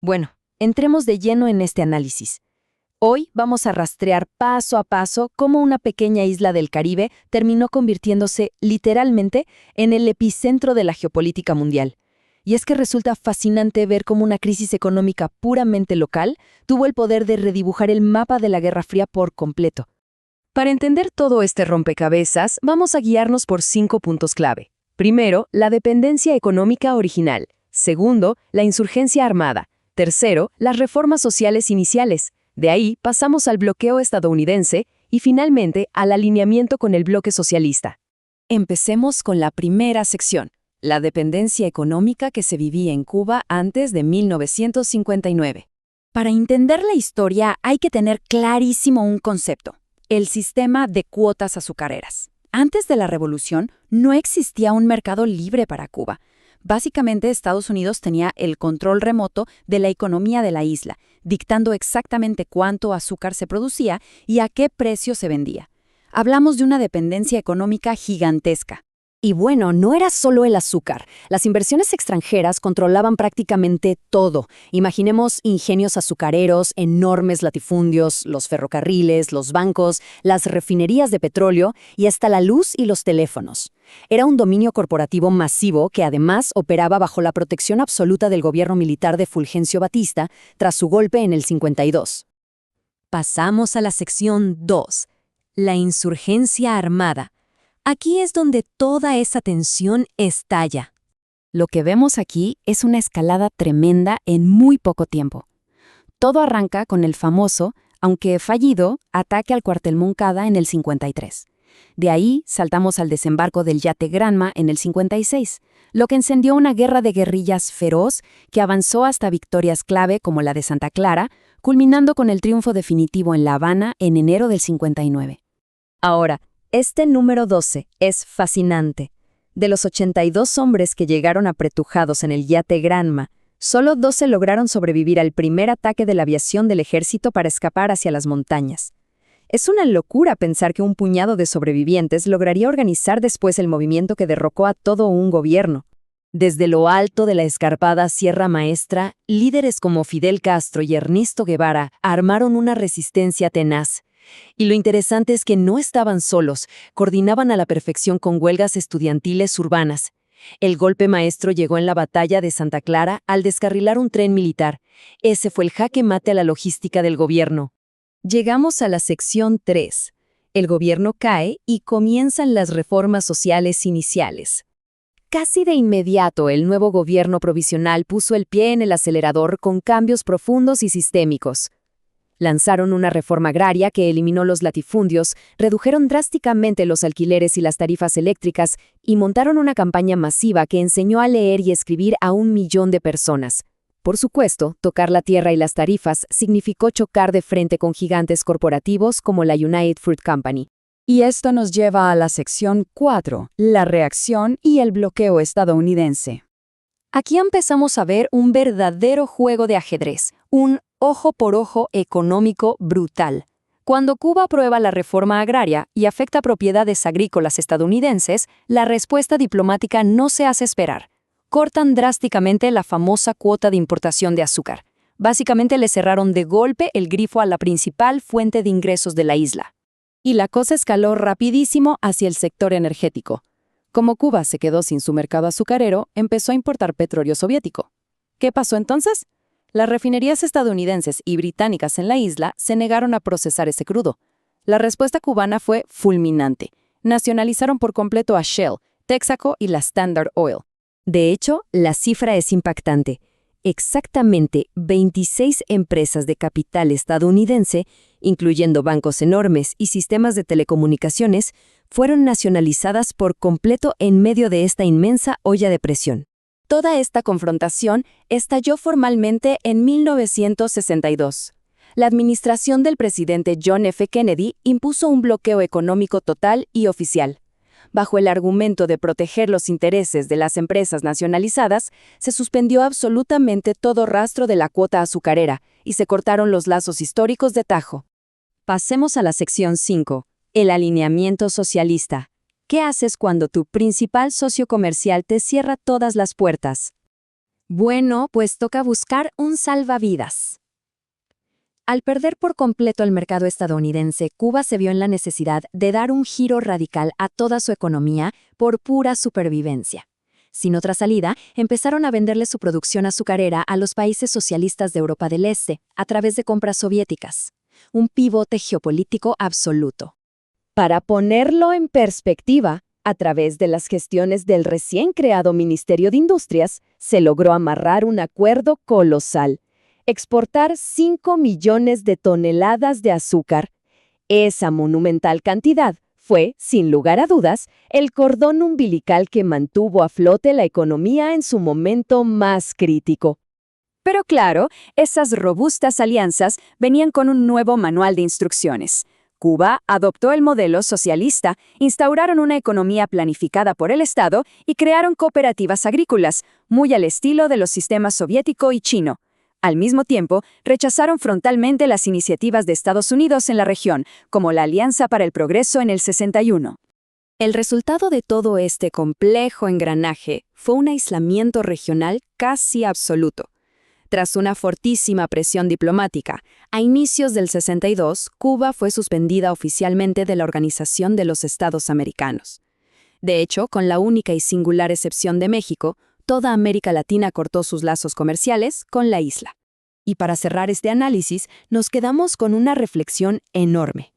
Bueno, entremos de lleno en este análisis. Hoy vamos a rastrear paso a paso cómo una pequeña isla del Caribe terminó convirtiéndose, literalmente, en el epicentro de la geopolítica mundial. Y es que resulta fascinante ver cómo una crisis económica puramente local tuvo el poder de redibujar el mapa de la Guerra Fría por completo. Para entender todo este rompecabezas, vamos a guiarnos por 5 puntos clave. Primero, la dependencia económica original. Segundo, la insurgencia armada. Tercero, las reformas sociales iniciales. De ahí pasamos al bloqueo estadounidense y finalmente al alineamiento con el bloque socialista. Empecemos con la primera sección, la dependencia económica que se vivía en Cuba antes de 1959. Para entender la historia hay que tener clarísimo un concepto: el sistema de cuotas azucareras. Antes de la revolución no existía un mercado libre para Cuba. Básicamente, Estados Unidos tenía el control remoto de la economía de la isla, dictando exactamente cuánto azúcar se producía y a qué precio se vendía. Hablamos de una dependencia económica gigantesca. Y bueno, no era solo el azúcar. Las inversiones extranjeras controlaban prácticamente todo. Imaginemos ingenios azucareros, enormes latifundios, los ferrocarriles, los bancos, las refinerías de petróleo y hasta la luz y los teléfonos. Era un dominio corporativo masivo que además operaba bajo la protección absoluta del gobierno militar de Fulgencio Batista tras su golpe en el 52. Pasamos a la sección 2, la insurgencia armada. Aquí es donde toda esa tensión estalla. Lo que vemos aquí es una escalada tremenda en muy poco tiempo. Todo arranca con el famoso, aunque fallido, ataque al cuartel Moncada en el 53. De ahí saltamos al desembarco del yate Granma en el 56, lo que encendió una guerra de guerrillas feroz que avanzó hasta victorias clave como la de Santa Clara, culminando con el triunfo definitivo en La Habana en enero del 59. Ahora, este número 12 es fascinante. De los 82 hombres que llegaron apretujados en el yate Granma, solo 12 lograron sobrevivir al primer ataque de la aviación del ejército para escapar hacia las montañas. Es una locura pensar que un puñado de sobrevivientes lograría organizar después el movimiento que derrocó a todo un gobierno. Desde lo alto de la escarpada Sierra Maestra, líderes como Fidel Castro y Ernesto Guevara armaron una resistencia tenaz. Y lo interesante es que no estaban solos, coordinaban a la perfección con huelgas estudiantiles urbanas. El golpe maestro llegó en la batalla de Santa Clara al descarrilar un tren militar. Ese fue el jaque mate a la logística del gobierno. Llegamos a la sección 3. El gobierno cae y comienzan las reformas sociales iniciales. Casi de inmediato, el nuevo gobierno provisional puso el pie en el acelerador con cambios profundos y sistémicos. Lanzaron una reforma agraria que eliminó los latifundios, redujeron drásticamente los alquileres y las tarifas eléctricas y montaron una campaña masiva que enseñó a leer y escribir a 1 millón de personas. Por supuesto, tocar la tierra y las tarifas significó chocar de frente con gigantes corporativos como la United Fruit Company. Y esto nos lleva a la sección 4, la reacción y el bloqueo estadounidense. Aquí empezamos a ver un verdadero juego de ajedrez, un ojo por ojo económico brutal. Cuando Cuba aprueba la reforma agraria y afecta propiedades agrícolas estadounidenses, la respuesta diplomática no se hace esperar. Cortan drásticamente la famosa cuota de importación de azúcar. Básicamente le cerraron de golpe el grifo a la principal fuente de ingresos de la isla. Y la cosa escaló rapidísimo hacia el sector energético. Como Cuba se quedó sin su mercado azucarero, empezó a importar petróleo soviético. ¿Qué pasó entonces? Las refinerías estadounidenses y británicas en la isla se negaron a procesar ese crudo. La respuesta cubana fue fulminante. Nacionalizaron por completo a Shell, Texaco y la Standard Oil. De hecho, la cifra es impactante. Exactamente 26 empresas de capital estadounidense, incluyendo bancos enormes y sistemas de telecomunicaciones, fueron nacionalizadas por completo en medio de esta inmensa olla de presión. Toda esta confrontación estalló formalmente en 1962. La administración del presidente John F. Kennedy impuso un bloqueo económico total y oficial. Bajo el argumento de proteger los intereses de las empresas nacionalizadas, se suspendió absolutamente todo rastro de la cuota azucarera y se cortaron los lazos históricos de tajo. Pasemos a la sección 5, el alineamiento socialista. ¿Qué haces cuando tu principal socio comercial te cierra todas las puertas? Bueno, pues toca buscar un salvavidas. Al perder por completo el mercado estadounidense, Cuba se vio en la necesidad de dar un giro radical a toda su economía por pura supervivencia. Sin otra salida, empezaron a venderle su producción azucarera a los países socialistas de Europa del Este a través de compras soviéticas. Un pivote geopolítico absoluto. Para ponerlo en perspectiva, a través de las gestiones del recién creado Ministerio de Industrias, se logró amarrar un acuerdo colosal: exportar 5 millones de toneladas de azúcar. Esa monumental cantidad fue, sin lugar a dudas, el cordón umbilical que mantuvo a flote la economía en su momento más crítico. Pero claro, esas robustas alianzas venían con un nuevo manual de instrucciones. Cuba adoptó el modelo socialista, instauraron una economía planificada por el Estado y crearon cooperativas agrícolas, muy al estilo de los sistemas soviético y chino. Al mismo tiempo, rechazaron frontalmente las iniciativas de Estados Unidos en la región, como la Alianza para el Progreso en el 61. El resultado de todo este complejo engranaje fue un aislamiento regional casi absoluto. Tras una fortísima presión diplomática, a inicios del 62, Cuba fue suspendida oficialmente de la Organización de los Estados Americanos. De hecho, con la única y singular excepción de México, toda América Latina cortó sus lazos comerciales con la isla. Y para cerrar este análisis, nos quedamos con una reflexión enorme.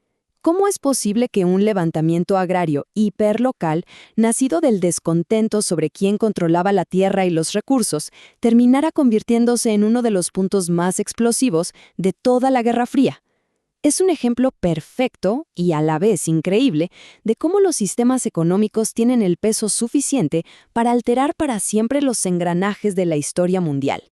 ¿Cómo es posible que un levantamiento agrario hiperlocal, nacido del descontento sobre quién controlaba la tierra y los recursos, terminara convirtiéndose en uno de los puntos más explosivos de toda la Guerra Fría? Es un ejemplo perfecto y a la vez increíble de cómo los sistemas económicos tienen el peso suficiente para alterar para siempre los engranajes de la historia mundial.